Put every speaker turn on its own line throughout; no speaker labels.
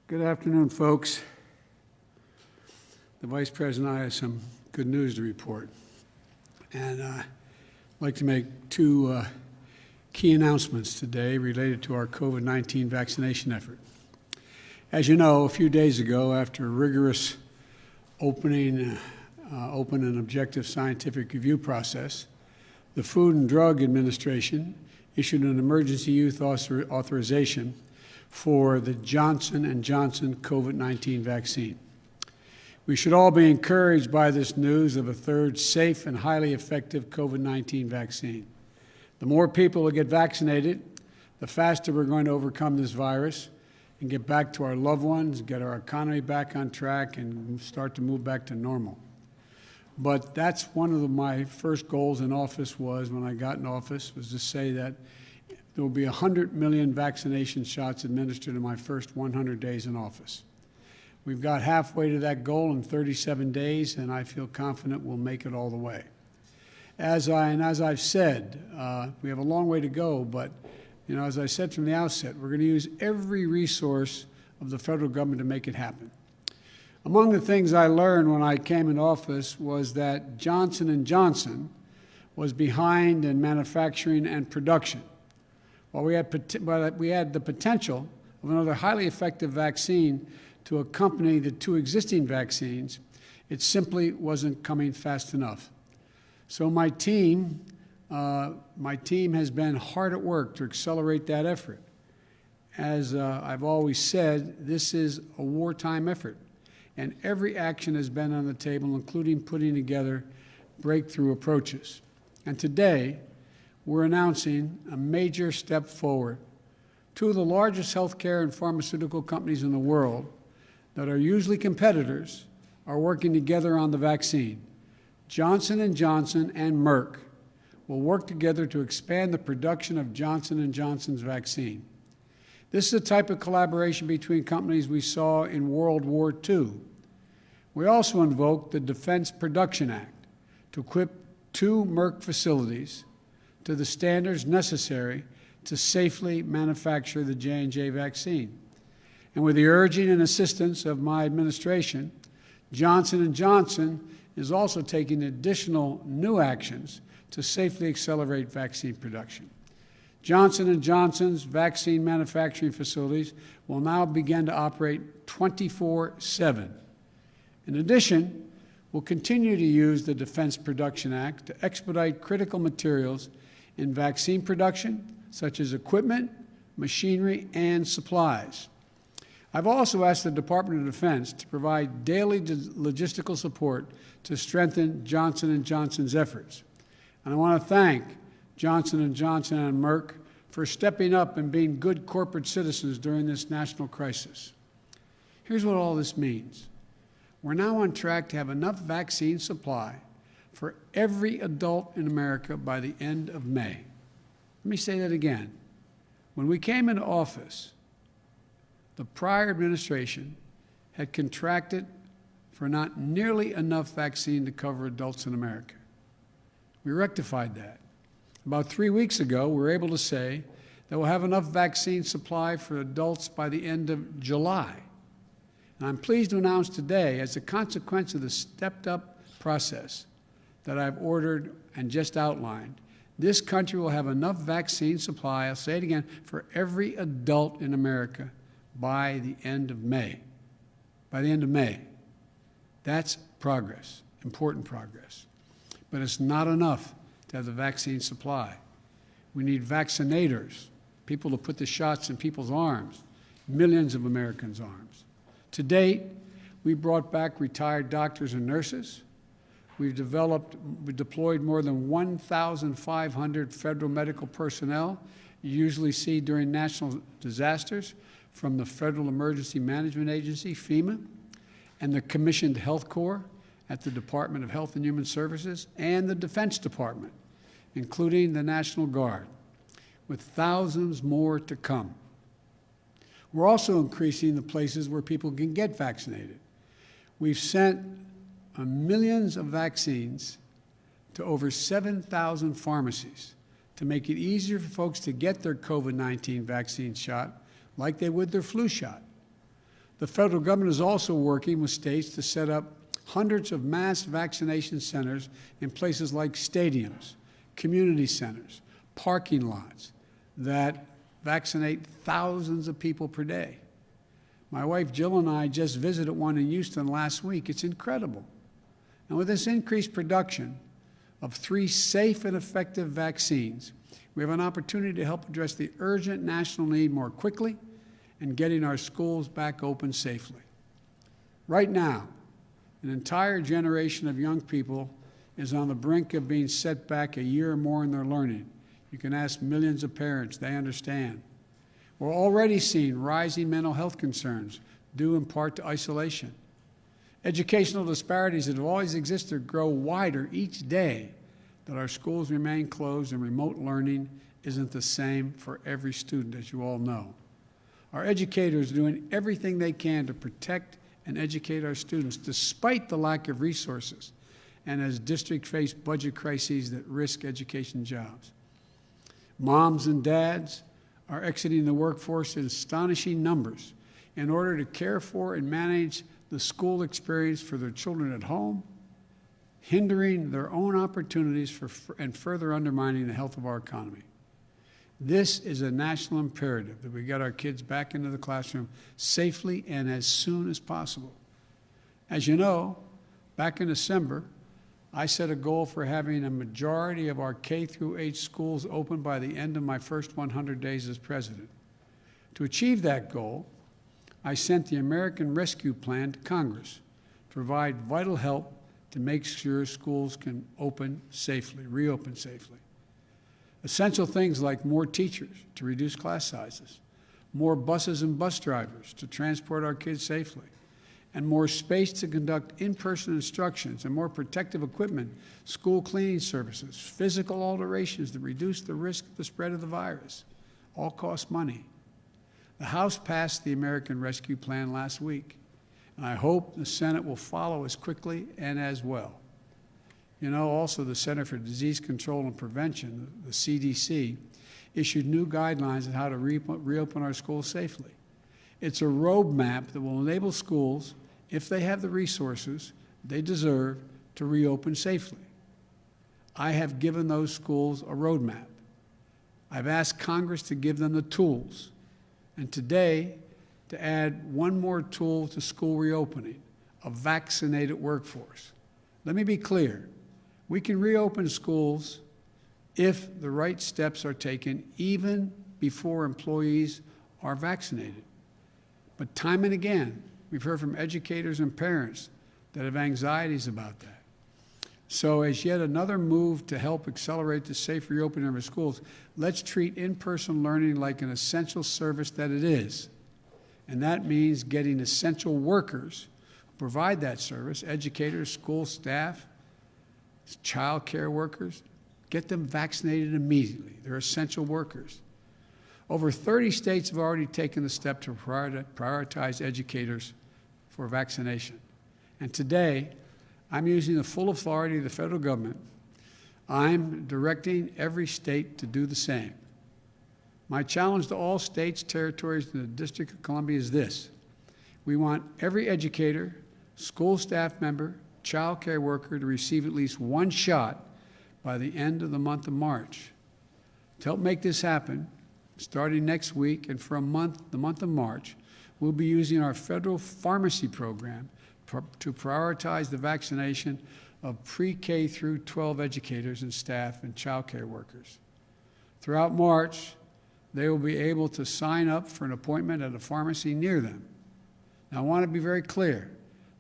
Good afternoon, folks. The Vice President and I have some good news to report. And I'd like to make two key announcements today related to our COVID-19 vaccination effort. As you know, a few days ago, after a rigorous open and objective scientific review process, the Food and Drug Administration issued an emergency use authorization for the Johnson & Johnson COVID-19 vaccine. We should all be encouraged by this news of a third safe and highly effective COVID-19 vaccine. The more people who get vaccinated, the faster we're going to overcome this virus and get back to our loved ones, get our economy back on track, and start to move back to normal. But that's one of my first goals in office when I got in office, was to say that there will be 100 million vaccination shots administered in my first 100 days in office. We've got halfway to that goal in 37 days, and I feel confident we'll make it all the way. As I've said, we have a long way to go, but as I said from the outset, we're going to use every resource of the federal government to make it happen. Among the things I learned when I came in office was that Johnson & Johnson was behind in manufacturing and production. While we had the potential of another highly effective vaccine to accompany the two existing vaccines, it simply wasn't coming fast enough. So my team has been hard at work to accelerate that effort. As I've always said, this is a wartime effort, and every action has been on the table, including putting together breakthrough approaches. And today, we're announcing a major step forward. Two of the largest healthcare and pharmaceutical companies in the world that are usually competitors are working together on the vaccine. Johnson & Johnson and Merck will work together to expand the production of Johnson & Johnson's vaccine. This is the type of collaboration between companies we saw in World War II. We also invoked the Defense Production Act to equip two Merck facilities to the standards necessary to safely manufacture the J&J vaccine. And with the urging and assistance of my administration, Johnson & Johnson is also taking additional new actions to safely accelerate vaccine production. Johnson & Johnson's vaccine manufacturing facilities will now begin to operate 24/7. In addition, we'll continue to use the Defense Production Act to expedite critical materials in vaccine production, such as equipment, machinery, and supplies. I've also asked the Department of Defense to provide daily logistical support to strengthen Johnson & Johnson's efforts. And I want to thank Johnson & Johnson and Merck for stepping up and being good corporate citizens during this national crisis. Here's what all this means. We're now on track to have enough vaccine supply for every adult in America by the end of May. Let me say that again. When we came into office, the prior administration had contracted for not nearly enough vaccine to cover adults in America. We rectified that. About 3 weeks ago, we were able to say that we'll have enough vaccine supply for adults by the end of July. And I'm pleased to announce today, as a consequence of the stepped-up process that I've ordered and just outlined, this country will have enough vaccine supply, I'll say it again, for every adult in America by the end of May. By the end of May. That's progress, important progress. But it's not enough to have the vaccine supply. We need vaccinators, people to put the shots in people's arms, millions of Americans' arms. To date, we brought back retired doctors and nurses. We deployed more than 1,500 federal medical personnel you usually see during national disasters from the Federal Emergency Management Agency, FEMA, and the Commissioned Health Corps at the Department of Health and Human Services and the Defense Department, including the National Guard, with thousands more to come. We're also increasing the places where people can get vaccinated. We've sent millions of vaccines to over 7,000 pharmacies to make it easier for folks to get their COVID-19 vaccine shot like they would their flu shot. The federal government is also working with states to set up hundreds of mass vaccination centers in places like stadiums, community centers, parking lots that vaccinate thousands of people per day. My wife Jill and I just visited one in Houston last week. It's incredible. And with this increased production of 3 safe and effective vaccines, we have an opportunity to help address the urgent national need more quickly and getting our schools back open safely. Right now, an entire generation of young people is on the brink of being set back a year or more in their learning. You can ask millions of parents, they understand. We're already seeing rising mental health concerns due in part to isolation. Educational disparities that have always existed grow wider each day that our schools remain closed and remote learning isn't the same for every student, as you all know. Our educators are doing everything they can to protect and educate our students despite the lack of resources and as districts face budget crises that risk education jobs. Moms and dads are exiting the workforce in astonishing numbers in order to care for and manage the school experience for their children at home, hindering their own opportunities and further undermining the health of our economy. This is a national imperative that we get our kids back into the classroom safely and as soon as possible. As you know, back in December, I set a goal for having a majority of our K-8 schools open by the end of my first 100 days as president. To achieve that goal, I sent the American Rescue Plan to Congress to provide vital help to make sure schools can reopen safely. Essential things like more teachers to reduce class sizes, more buses and bus drivers to transport our kids safely, and more space to conduct in-person instructions and more protective equipment, school cleaning services, physical alterations that reduce the risk of the spread of the virus, all cost money. The House passed the American Rescue Plan last week, and I hope the Senate will follow as quickly and as well. You know, also the Center for Disease Control and Prevention, the CDC, issued new guidelines on how to reopen our schools safely. It's a roadmap that will enable schools, if they have the resources they deserve, to reopen safely. I have given those schools a roadmap. I've asked Congress to give them the tools, and today to add one more tool to school reopening, a vaccinated workforce. Let me be clear. We can reopen schools if the right steps are taken, even before employees are vaccinated. But time and again, we've heard from educators and parents that have anxieties about that. So as yet another move to help accelerate the safe reopening of our schools, let's treat in-person learning like an essential service that it is. And that means getting essential workers who provide that service, educators, school staff, child care workers, get them vaccinated immediately. They're essential workers. Over 30 states have already taken the step to prioritize educators for vaccination. And today, I'm using the full authority of the federal government. I'm directing every state to do the same. My challenge to all states, territories, and the District of Columbia is this. We want every educator, school staff member, child care worker to receive at least one shot by the end of the month of March. To help make this happen, starting next week and for the month of March, we'll be using our federal pharmacy program to prioritize the vaccination of pre-K through 12 educators and staff and child care workers. Throughout March, they will be able to sign up for an appointment at a pharmacy near them. Now, I want to be very clear.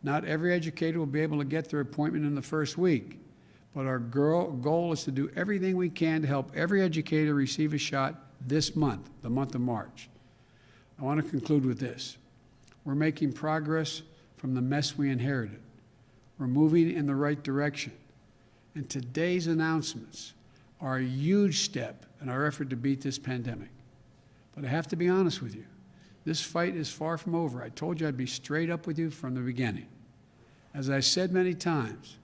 Not every educator will be able to get their appointment in the first week, but our goal is to do everything we can to help every educator receive a shot this month, the month of March. I want to conclude with this. We're making progress from the mess we inherited. We're moving in the right direction. And today's announcements are a huge step in our effort to beat this pandemic. But I have to be honest with you. This fight is far from over. I told you I'd be straight up with you from the beginning. As I said many times,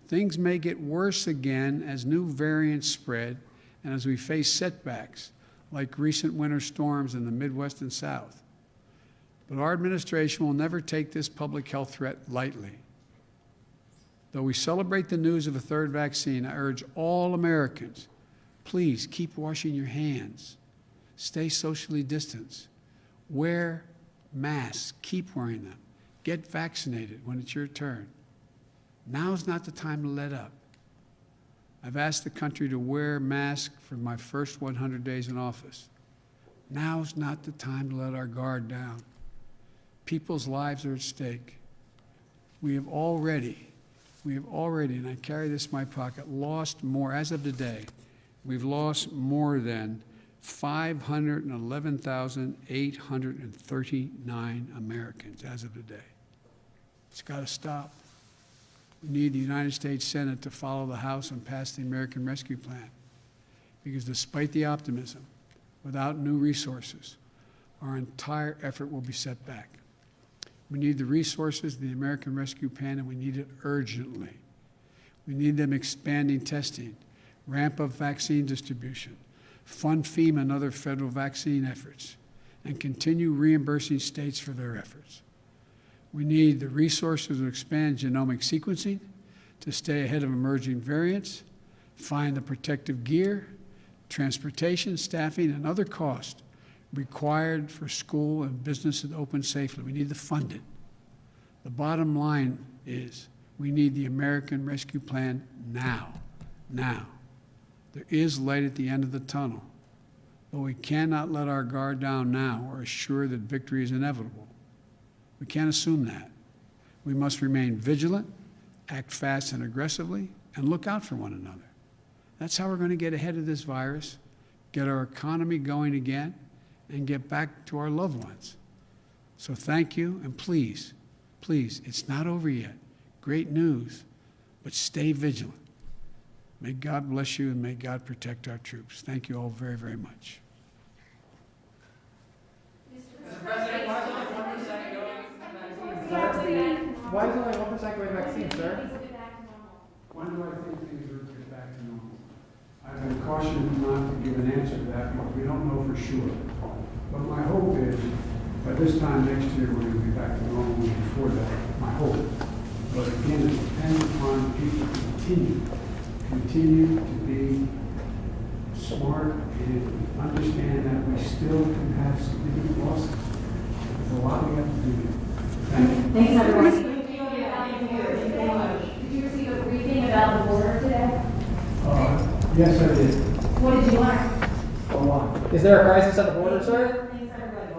things may get worse again as new variants spread and as we face setbacks like recent winter storms in the Midwest and South. But our administration will never take this public health threat lightly. Though we celebrate the news of a third vaccine, I urge all Americans, please keep washing your hands, stay socially distanced, wear masks, keep wearing them, get vaccinated when it's your turn. Now's not the time to let up. I've asked the country to wear masks for my first 100 days in office. Now's not the time to let our guard down. People's lives are at stake. We have already, and I carry this in my pocket, lost more, as of today, we've lost more than 511,839 Americans as of today. It's got to stop. We need the United States Senate to follow the House and pass the American Rescue Plan, because despite the optimism, without new resources, our entire effort will be set back. We need the resources of the American Rescue Plan, and we need it urgently. We need them expanding testing, ramp up vaccine distribution, fund FEMA and other federal vaccine efforts, and continue reimbursing states for their efforts. We need the resources to expand genomic sequencing to stay ahead of emerging variants, find the protective gear, transportation, staffing, and other costs required for school and business to open safely. We need to fund it. The bottom line is we need the American Rescue Plan now. Now. There is light at the end of the tunnel, but we cannot let our guard down now or assure that victory is inevitable. We can't assume that. We must remain vigilant, act fast and aggressively, and look out for one another. That's how we're going to get ahead of this virus, get our economy going again, and get back to our loved ones. So thank you, and please, please, it's not over yet. Great news, but stay vigilant. May God bless you, and may God protect our troops. Thank you all very, very much.
Mr. President, why is only 1% going vaccines? Why is only 1% going vaccines, sir?
When do I think things are get back to normal? I've been cautioned not to give an answer to that because we don't know for sure. But my hope is by this time next year we're going to be back to normal before that, my hope. But again, it depends upon people continue to be smart and understand that we still can have significant losses. There's a lot we have to do. Thank you.
Thanks, everyone. Did you receive a briefing about the border today?
Yes, I did.
What did you learn?
A lot. Is there a crisis at the border, sir?
Thanks, everybody.